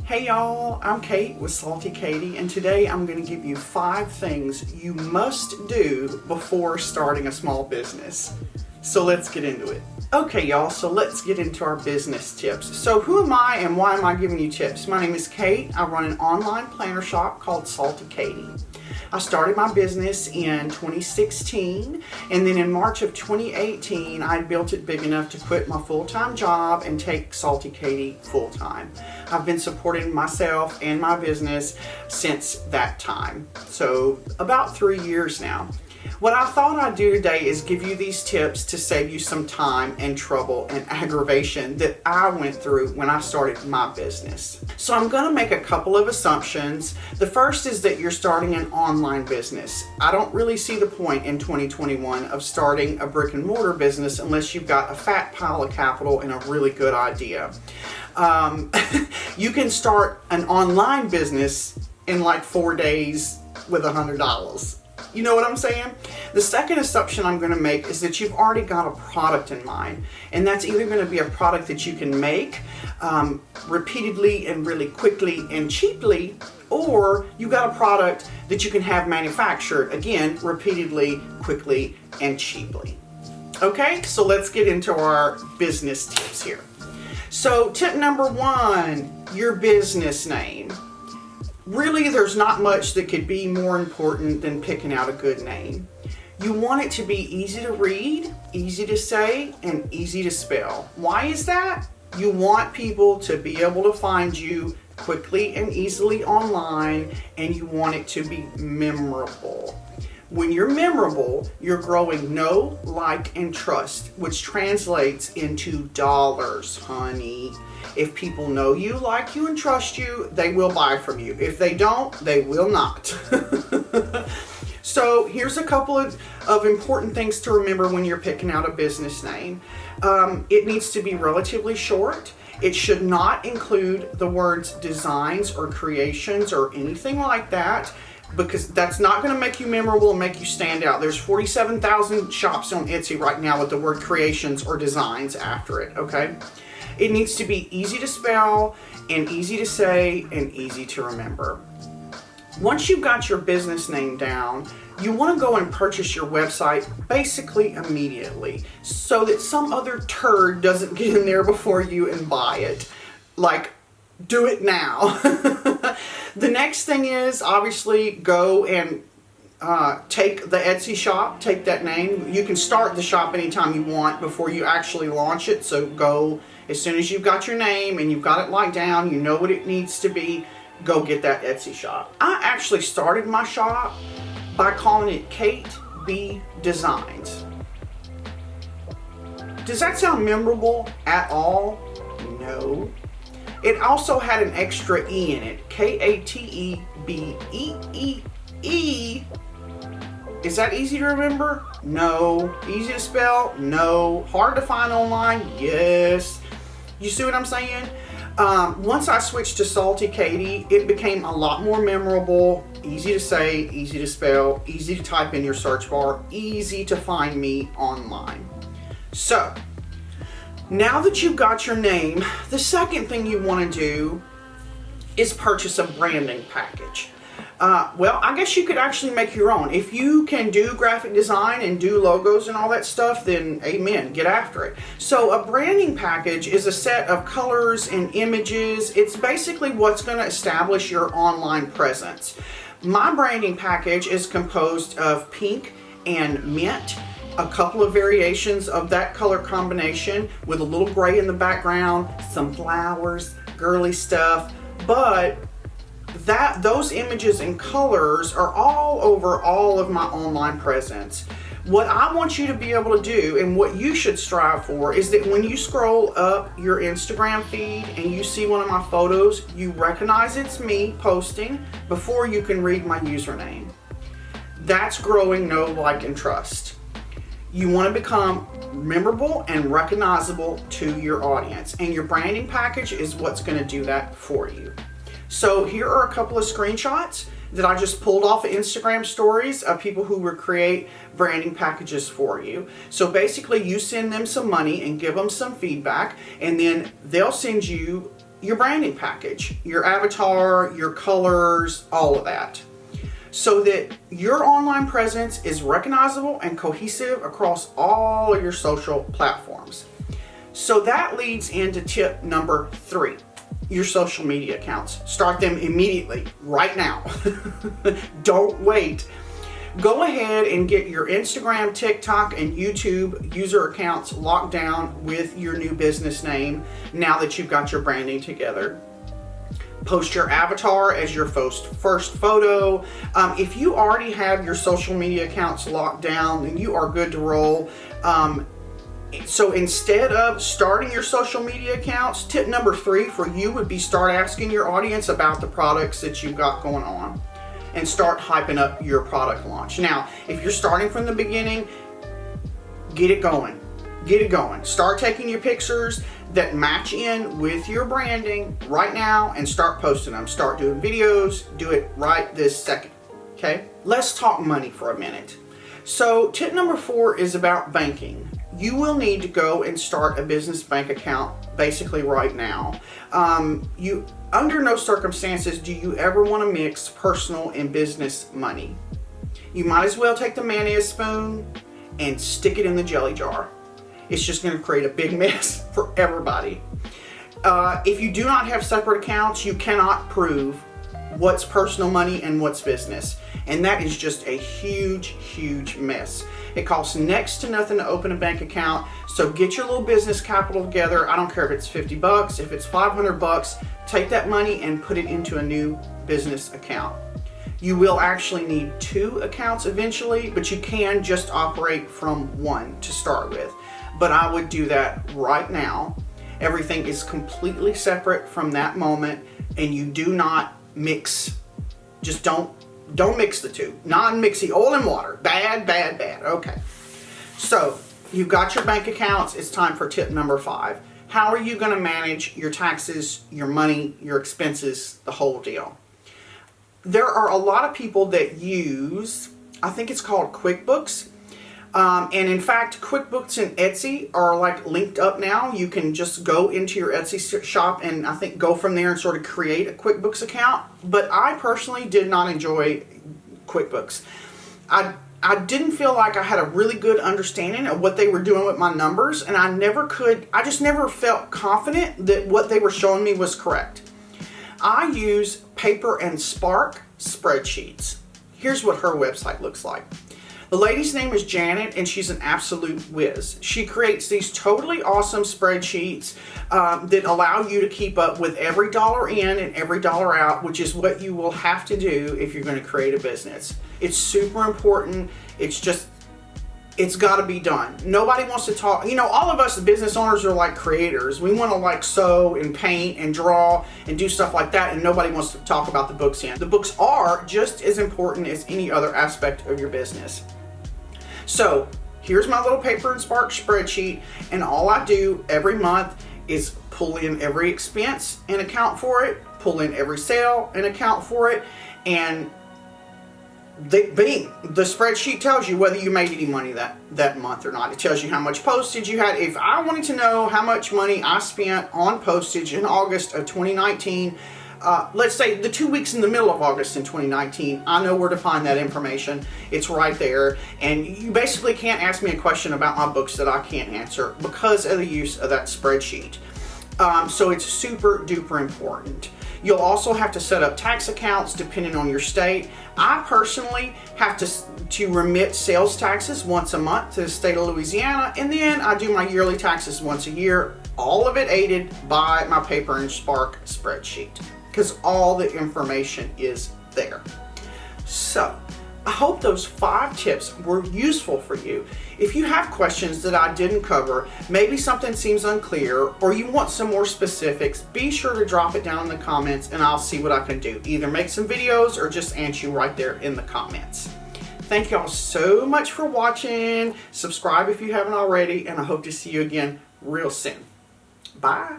Hey y'all, I'm Kate with Salty Katie, and today I'm going to give you 5 things you must do before starting a small business. So let's get into it. Okay y'all, so let's get into our business tips. So who am I and why am I giving you tips? My name is Kate. I run an online planner shop called Salty Katie. I started my business in 2016, and then in March of 2018 I built it big enough to quit my full-time job and take Salty Katie full-time. I've been supporting myself and my business since that time, so about 3 years now. What I thought I'd do today is give you these tips to save you some time and trouble and aggravation that I went through when I started my business. So I'm going to make a couple of assumptions. The first is that you're starting an online business. I don't really see the point in 2021 of starting a brick and mortar business unless you've got a fat pile of capital and a really good idea. You can start an online business in like 4 days with $100. You know what I'm saying? The second assumption I'm going to make is that you've already got a product in mind, and that's either going to be a product that you can make repeatedly and really quickly and cheaply, or you got a product that you can have manufactured, again, repeatedly, quickly, and cheaply. Okay, so let's get into our business tips here. So tip number 1, your business name. Really, there's not much that could be more important than picking out a good name. You want it to be easy to read, easy to say, and easy to spell. Why is that? You want people to be able to find you quickly and easily online, and you want it to be memorable. When you're memorable, you're growing know, like, and trust, which translates into dollars, honey. If people know you, like you, and trust you, they will buy from you. If they don't, they will not. So here's a couple of important things to remember when you're picking out a business name. It needs to be relatively short. It should not include the words designs or creations or anything like that, because that's not going to make you memorable and make you stand out. There's 47,000 shops on Etsy right now with the word creations or designs after it, okay? It needs to be easy to spell and easy to say and easy to remember. Once you've got your business name down, you want to go and purchase your website basically immediately so that some other turd doesn't get in there before you and buy it. Like, do it now. The next thing is obviously go and take the Etsy shop, take that name. You can start the shop anytime you want before you actually launch it. So go as soon as you've got your name and you've got it locked down, you know what it needs to be, go get that Etsy shop. I actually started my shop by calling it Kate B Designs. Does that sound memorable at all? No. It also had an extra E in it. Katebeee. Is that easy to remember? No. Easy to spell? No. Hard to find online? Yes. You see what I'm saying? Once I switched to Salty Katie, it became a lot more memorable, easy to say, easy to spell, easy to type in your search bar, easy to find me online. So, now that you've got your name, the second thing you want to do is purchase a branding package. Well, I guess you could actually make your own. If you can do graphic design and do logos and all that stuff, then amen, get after it. So a branding package is a set of colors and images. It's basically what's going to establish your online presence. My branding package is composed of pink and mint, a couple of variations of that color combination with a little gray in the background, some flowers, girly stuff, but those images and colors are all over all of my online presence. What I want you to be able to do, and what you should strive for, is that when you scroll up your Instagram feed and you see one of my photos, you recognize it's me posting before you can read my username. That's growing know, like, and trust. You want to become memorable and recognizable to your audience, and your branding package is what's going to do that for you. So here are a couple of screenshots that I just pulled off of Instagram stories of people who will create branding packages for you. So basically you send them some money and give them some feedback, and then they'll send you your branding package, your avatar, your colors, all of that, so that your online presence is recognizable and cohesive across all of your social platforms. So that leads into tip number 3, your social media accounts. Start them immediately, right now. Don't wait. Go ahead and get your Instagram, TikTok, and YouTube user accounts locked down with your new business name now that you've got your branding together. Post your avatar as your first photo. If you already have your social media accounts locked down, then you are good to roll. So instead of starting your social media accounts, tip number 3 for you would be start asking your audience about the products that you've got going on and start hyping up your product launch. Now, if you're starting from the beginning, get it going. Get it going. Start taking your pictures that match in with your branding right now and start posting them. Start doing videos. Do it right this second. Okay? Let's talk money for a minute. So tip number 4 is about banking. You will need to go and start a business bank account basically right now. Under no circumstances do you ever want to mix personal and business money. You might as well take the mayonnaise spoon and stick it in the jelly jar. It's just going to create a big mess for everybody. If you do not have separate accounts, you cannot prove what's personal money and what's business. And that is just a huge, huge mess. It costs next to nothing to open a bank account. So get your little business capital together. I don't care if it's $50, if it's $500, take that money and put it into a new business account. You will actually need 2 accounts eventually, but you can just operate from 1 to start with. But I would do that right now. Everything is completely separate from that moment, and you do not mix. Just don't mix the two. Non-mixy, oil and water. Bad, bad, bad. Okay. So you've got your bank accounts. It's time for tip number 5. How are you going to manage your taxes, your money, your expenses, the whole deal? There are a lot of people that use, I think it's called QuickBooks. And in fact, QuickBooks and Etsy are like linked up now. You can just go into your Etsy shop and I think go from there and sort of create a QuickBooks account. But I personally did not enjoy QuickBooks. I didn't feel like I had a really good understanding of what they were doing with my numbers, and I just never felt confident that what they were showing me was correct. I use Paper and Spark spreadsheets. Here's what her website looks like. The lady's name is Janet, and she's an absolute whiz. She creates these totally awesome spreadsheets that allow you to keep up with every dollar in and every dollar out, which is what you will have to do if you're going to create a business. It's super important. It's got to be done. Nobody wants to talk. You know, all of us business owners are like creators. We want to like sew and paint and draw and do stuff like that, and nobody wants to talk about the books in. The books are just as important as any other aspect of your business. So here's my little Paper and Spark spreadsheet, and all I do every month is pull in every expense and account for it, pull in every sale and account for it, and the spreadsheet tells you whether you made any money that month or not. It tells you how much postage you had. If I wanted to know how much money I spent on postage in August of 2019, let's say the 2 weeks in the middle of August in 2019, I know where to find that information. It's right there. And you basically can't ask me a question about my books that I can't answer because of the use of that spreadsheet. So it's super duper important. You'll also have to set up tax accounts depending on your state. I personally have to remit sales taxes once a month to the state of Louisiana, and then I do my yearly taxes once a year, all of it aided by my Paper and Spark spreadsheet, because all the information is there. So I hope those 5 tips were useful for you. If you have questions that I didn't cover, maybe something seems unclear, or you want some more specifics, be sure to drop it down in the comments and I'll see what I can do. Either make some videos or just answer you right there in the comments. Thank y'all so much for watching. Subscribe if you haven't already, and I hope to see you again real soon. Bye.